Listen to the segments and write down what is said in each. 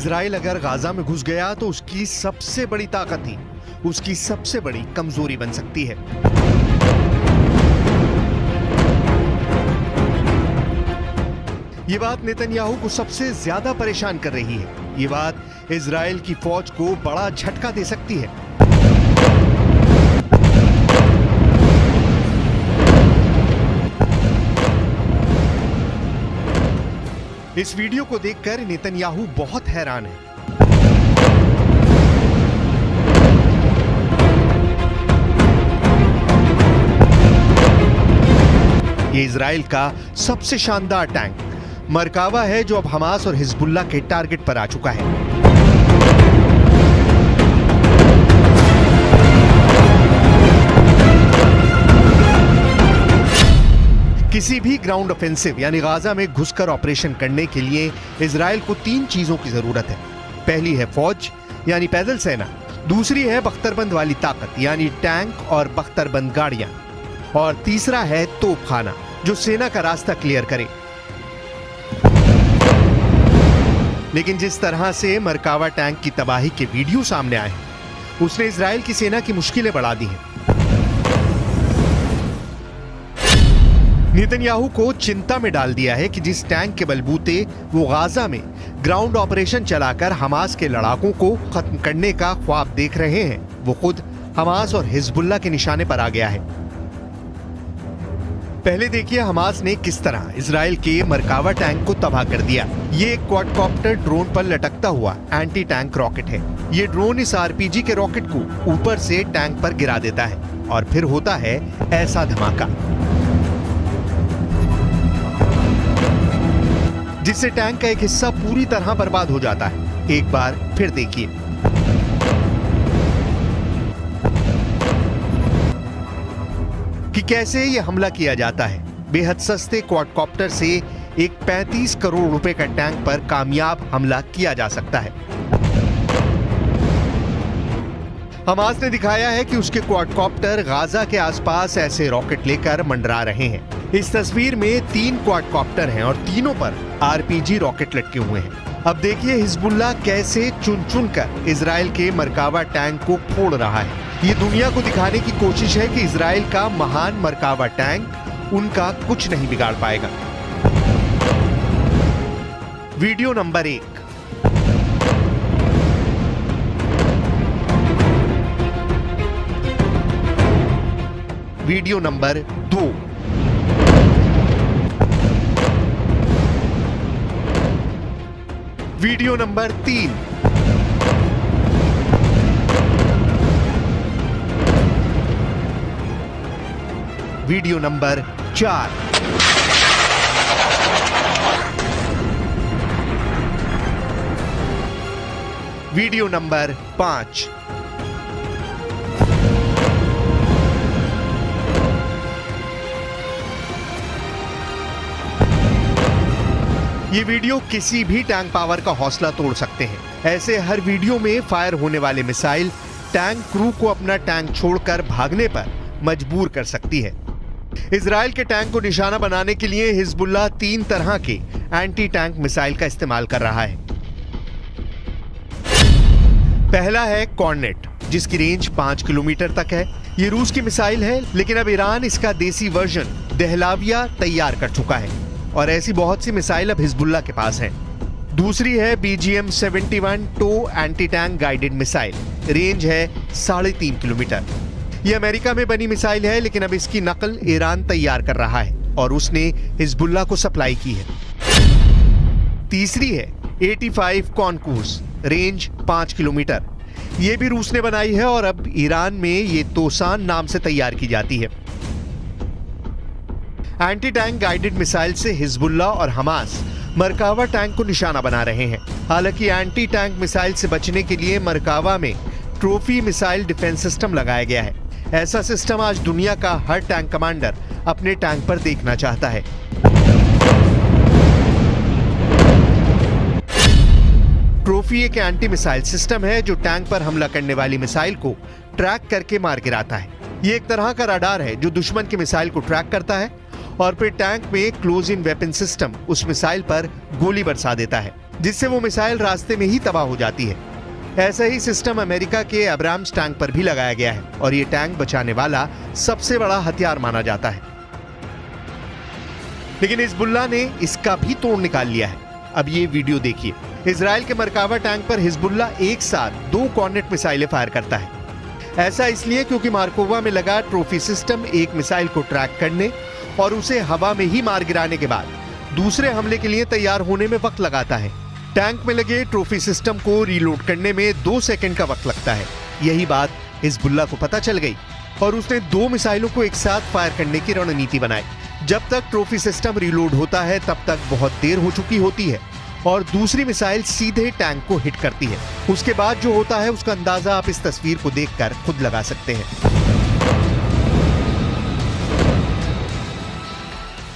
Israel अगर Gaza में घुस गया तो उसकी सबसे बड़ी ताकत ही उसकी सबसे बड़ी कमजोरी बन सकती है। ये बात नेतन्याहू को सबसे ज्यादा परेशान कर रही है। ये बात इजराइल की फौज को बड़ा झटका दे सकती है। इस वीडियो को देखकर नेतन्याहू बहुत हैरान है। ये इजराइल का सबसे शानदार टैंक मरकावा है, जो अब हमास और हिजबुल्लाह के टारगेट पर आ चुका है। किसी भी ग्राउंड ऑफेंसिव यानी गाजा में घुसकर ऑपरेशन करने के लिए इजराइल को 3 चीजों की जरूरत है। पहली है फौज यानी पैदल सेना, दूसरी है बख्तरबंद वाली ताकत यानी टैंक और बख्तरबंद गाड़ियां, और तीसरा है तोपखाना जो सेना का रास्ता क्लियर करे। लेकिन जिस तरह से मरकावा टैंक की तबाही के वीडियो सामने आए हैं, उसने इजराइल की सेना की मुश्किलें बढ़ा दी हैं। नेतन्याहू को चिंता में डाल दिया है कि जिस टैंक के बलबूते वो गाजा में ग्राउंड ऑपरेशन चलाकर हमास के लड़ाकों को खत्म करने का ख्वाब देख रहे हैं, वो खुद हमास और हिजबुल्लाह के निशाने पर आ गया है। पहले देखिए हमास ने किस तरह इजराइल के मरकावा टैंक को तबाह कर दिया। ये एक क्वाडकॉप्टर ड्रोन पर लटकता हुआ एंटी टैंक रॉकेट है। ये ड्रोन इस आरपीजी के रॉकेट को ऊपर से टैंक पर गिरा देता है और फिर होता है ऐसा धमाका जिससे टैंक का एक हिस्सा पूरी तरह बर्बाद हो जाता है। एक बार फिर देखिए। कि कैसे यह हमला किया जाता है। बेहद सस्ते क्वाडकॉप्टर से एक 35 करोड़ रुपए का टैंक पर कामयाब हमला किया जा सकता है। हमास ने दिखाया है कि उसके क्वाडकॉप्टर गाजा के आसपास ऐसे रॉकेट लेकर मंडरा रहे हैं। इस तस्वीर में 3 क्वाडकॉप्टर हैं और तीनों पर आरपीजी रॉकेट लटके हुए हैं। अब देखिए हिजबुल्लाह कैसे चुन चुन कर इजराइल के मरकावा टैंक को फोड़ रहा है। ये दुनिया को दिखाने की कोशिश है कि इजराइल का महान मरकावा टैंक उनका कुछ नहीं बिगाड़ पाएगा। Video number 1। Video number 2। Video number 3। Video number 4। Video number 5। ये वीडियो किसी भी टैंक पावर का हौसला तोड़ सकते हैं। ऐसे हर वीडियो में फायर होने वाले मिसाइल टैंक क्रू को अपना टैंक छोड़कर भागने पर मजबूर कर सकती है। इजराइल के टैंक को निशाना बनाने के लिए हिजबुल्लाह 3 तरह के एंटी टैंक मिसाइल का इस्तेमाल कर रहा है। पहला है कॉर्नेट, जिसकी रेंज 5 किलोमीटर तक है। ये रूस की मिसाइल है, लेकिन अब ईरान इसका देसी वर्जन दहलाविया तैयार कर चुका है और ऐसी बहुत सी मिसाइल अब हिजबुल्लाह के पास हैं। दूसरी है BGM-71 टो anti tank guided missile. Range है 3.5 किलोमीटर। यह अमेरिका में बनी मिसाइल है, लेकिन अब इसकी नकल ईरान तैयार कर रहा है और उसने हिजबुल्लाह को सप्लाई की है। तीसरी है 85 कॉनकूस। Range 5 kilometre. यह भी रूस ने बनाई है और अब ईरान में ये तोसान नाम से तैयार की जाती है। एंटी टैंक गाइडेड मिसाइल से हिजबुल्लाह और हमास मरकावा टैंक को निशाना बना रहे हैं। हालांकि एंटी टैंक मिसाइल से बचने के लिए मरकावा में ट्रॉफी मिसाइल डिफेंस सिस्टम लगाया गया है। ऐसा सिस्टम आज दुनिया का हर टैंक कमांडर अपने टैंक पर देखना चाहता है। ट्रॉफी एक एंटी मिसाइल सिस्टम है जो टैंक पर हमला करने वाली मिसाइल को ट्रैक करके मार गिराता है। ये एक तरह का रडार है जो दुश्मन की मिसाइल को ट्रैक करता है और फिर टैंक में क्लोज इन वेपन सिस्टम उस मिसाइल पर गोली बरसा देता है। जिससे वो मिसाइल रास्ते में ही तबाह हो जाती है। ऐसा ही सिस्टम अमेरिका के अब्राम्स टैंक पर भी लगाया गया है और ये टैंक बचाने वाला सबसे बड़ा हथियार माना जाता है। लेकिन हिजबुल्लाह ने इसका भी तोड़ निकाल लिया है। अब ये वीडियो देखिए। इजराइल के मरकावा टैंक पर हिजबुल्लाह एक साथ 2 कॉर्नेट मिसाइलें फायर करता है। ऐसा इसलिए क्योंकि मार्कोवा में लगा ट्रॉफी सिस्टम एक मिसाइल को ट्रैक करने और उसे हवा में ही मार गिराने के बाद दूसरे हमले के लिए तैयार होने में वक्त लगाता है। टैंक में लगे ट्रॉफी सिस्टम को रीलोड करने में 2 सेकंड का वक्त लगता है। यही बात हिजबुल्लाह को पता चल गई और उसने 2 मिसाइलों को एक साथ फायर करने की रणनीति बनाई। जब तक ट्रॉफी सिस्टम रीलोड होता है तब तक बहुत देर हो चुकी होती है और दूसरी मिसाइल सीधे टैंक को हिट करती है। उसके बाद जो होता है उसका अंदाजा आप इस तस्वीर को देखकर खुद लगा सकते हैं।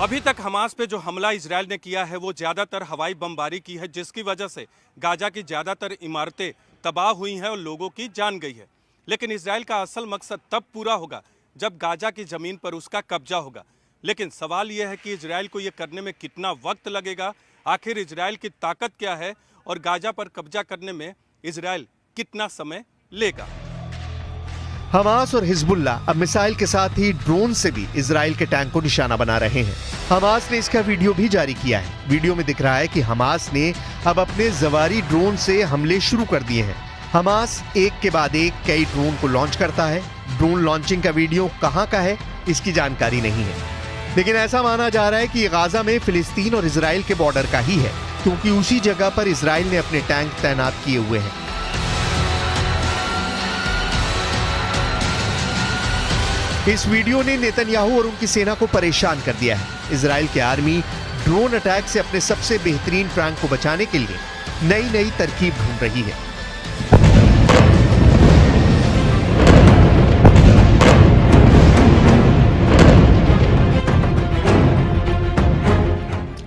अभी तक हमास पे जो हमला इजराइल ने किया है वो ज्यादातर हवाई बमबारी की है, जिसकी वजह से गाजा की ज्यादातर इमारतें तबाह हुई हैं और लोगों की जान गई है। लेकिन इजराइल का असल मकसद तब पूरा होगा जब गाजा की जमीन पर उसका कब्जा होगा। लेकिन सवाल यह है कि इजराइल को यह करने में कितना वक्त लगेगा, आखिर इजराइल की ताकत क्या है और गाजा पर कब्जा करने में इजराइल कितना समय लेगा। हमास और हिजबुल्लाह अब मिसाइल के साथ ही ड्रोन से भी इजराइल के टैंक को निशाना बना रहे हैं। हमास ने इसका वीडियो भी जारी किया है। वीडियो में दिख रहा है कि हमास ने अब अपने जवारी ड्रोन से हमले शुरू कर दिए हैं। हमास एक के बाद एक कई ड्रोन को लॉन्च करता है। ड्रोन लॉन्चिंग का वीडियो कहां का है इसकी जानकारी नहीं है, लेकिन ऐसा माना जा रहा है कि गाजा में फिलिस्तीन और इजराइल के बॉर्डर का ही है, क्योंकि उसी जगह पर इजराइल ने अपने टैंक तैनात किए हुए हैं। इस वीडियो ने नेतन्याहू और उनकी सेना को परेशान कर दिया है। इजराइल की आर्मी ड्रोन अटैक से अपने सबसे बेहतरीन टैंक को बचाने के लिए नई नई तरकीब ढूंढ रही है।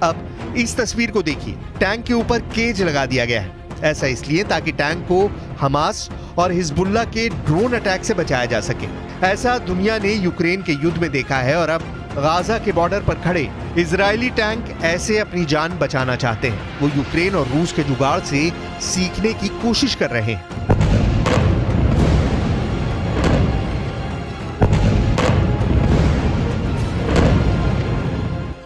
अब इस तस्वीर को देखिए। टैंक के ऊपर केज लगा दिया गया है। ऐसा इसलिए ताकि टैंक को हमास और हिजबुल्लाह के ड्रोन अटैक से बचाया जा सके। ऐसा दुनिया ने यूक्रेन के युद्ध में देखा है और अब गाजा के बॉर्डर पर खड़े इजरायली टैंक ऐसे अपनी जान बचाना चाहते हैं। वो यूक्रेन और रूस के जुगाड़ से सीखने की कोशिश कर रहे हैं।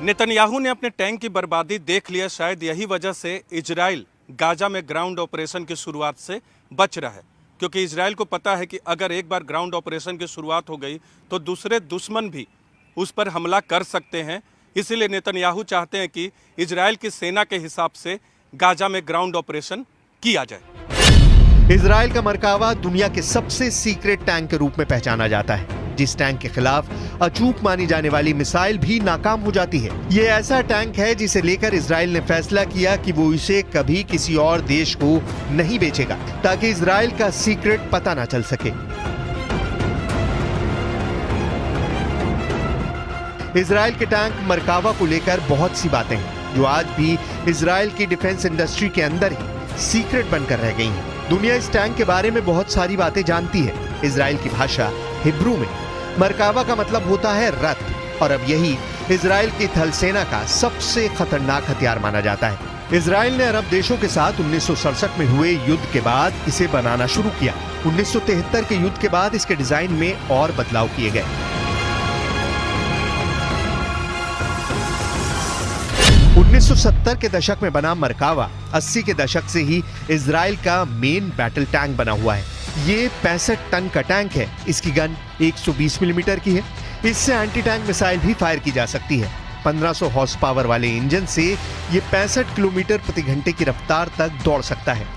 नेतन्याहू ने अपने टैंक की बर्बादी देख लिया। शायद यही वजह से इजराइल गाजा में ग्राउंड ऑपरेशन की शुरुआत से बच रहा है, क्योंकि इजराइल को पता है कि अगर एक बार ग्राउंड ऑपरेशन की शुरुआत हो गई तो दूसरे दुश्मन भी उस पर हमला कर सकते हैं। इसीलिए नेतन्याहू चाहते हैं कि इजराइल की सेना के हिसाब से गाजा में ग्राउंड ऑपरेशन किया जाए। इजराइल का मरकावा दुनिया के सबसे सीक्रेट टैंक के रूप में पहचाना जाता है, जिस टैंक के खिलाफ अचूक मानी जाने वाली मिसाइल भी नाकाम हो जाती है। ये ऐसा टैंक है जिसे लेकर इजराइल ने फैसला किया कि वो इसे कभी किसी और देश को नहीं बेचेगा, ताकि इजराइल का सीक्रेट पता ना चल सके। इजराइल के टैंक मरकावा को लेकर बहुत सी बातें हैं जो आज भी इजराइल की डिफेंस इंडस्ट्री के अंदर ही सीक्रेट बनकर रह गई हैं। दुनिया इस टैंक के बारे में बहुत सारी बातें जानती है। इजराइल की भाषा हिब्रू में मरकावा का मतलब होता है रथ, और अब यही इजराइल की थल सेना का सबसे खतरनाक हथियार माना जाता है। इजराइल ने अरब देशों के साथ 1967 में हुए युद्ध के बाद इसे बनाना शुरू किया। 1973 के युद्ध के बाद इसके डिजाइन में और बदलाव किए गए। 1970 के दशक में बना मरकावा 80 के दशक से ही इजराइल का मेन बैटल टैंक बना हुआ है। ये 65 टन का टैंक है। इसकी गन 120 मिलीमीटर की है। इससे एंटी टैंक मिसाइल भी फायर की जा सकती है। 1500 हॉर्स पावर वाले इंजन से ये 65 किलोमीटर प्रति घंटे की रफ्तार तक दौड़ सकता है।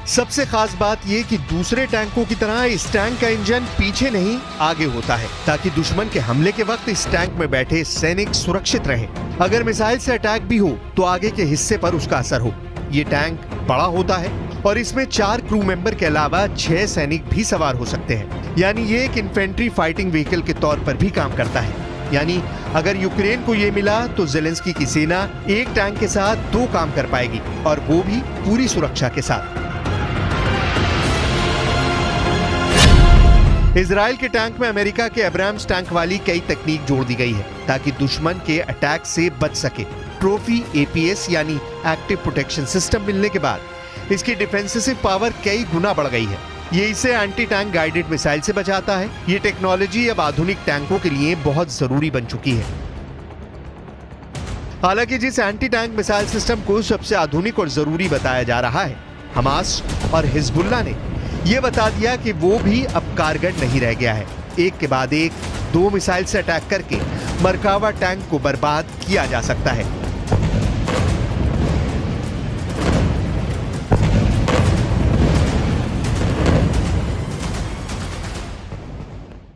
सबसे खास बात यह कि दूसरे टैंकों की तरह इस टैंक का इंजन पीछे नहीं आगे होता है, ताकि दुश्मन के हमले के वक्त इस टैंक में बैठे सैनिक सुरक्षित रहें। अगर मिसाइल से अटैक भी हो तो आगे के हिस्से पर उसका असर हो। ये टैंक बड़ा होता है और इसमें 4 क्रू मेंबर के अलावा 6 सैनिक भी सवार हो सकते हैं। यानी ये एक इन्फेंट्री फाइटिंग व्हीकल के तौर पर भी काम करता है। यानी अगर यूक्रेन को ये मिला तो जेलेंस्की की सेना एक टैंक के साथ 2 काम कर पाएगी, और वो भी पूरी सुरक्षा के साथ। इजराइल के टैंक में अमेरिका के अब्राम्स टैंक वाली कई तकनीक जोड़ दी गई है ताकि दुश्मन के अटैक से बच सके। ट्रॉफी एपीएस यानी एक्टिव प्रोटेक्शन सिस्टम मिलने के बाद इसकी डिफेंसिव पावर कई गुना बढ़ गई है। ये इसे एंटी टैंक गाइडेड मिसाइल से बचाता है। ये टेक्नोलॉजी अब आधुनिक टैंकों के लिए बहुत जरूरी बन चुकी है। हालांकि जिस एंटी टैंक मिसाइल सिस्टम को सबसे आधुनिक और जरूरी बताया जा रहा है, हमास और हिजबुल्लाह ने यह बता दिया कि वो भी अब कारगर नहीं रह गया है। एक के बाद एक 2 मिसाइल से अटैक करके मरकावा टैंक को बर्बाद किया जा सकता है।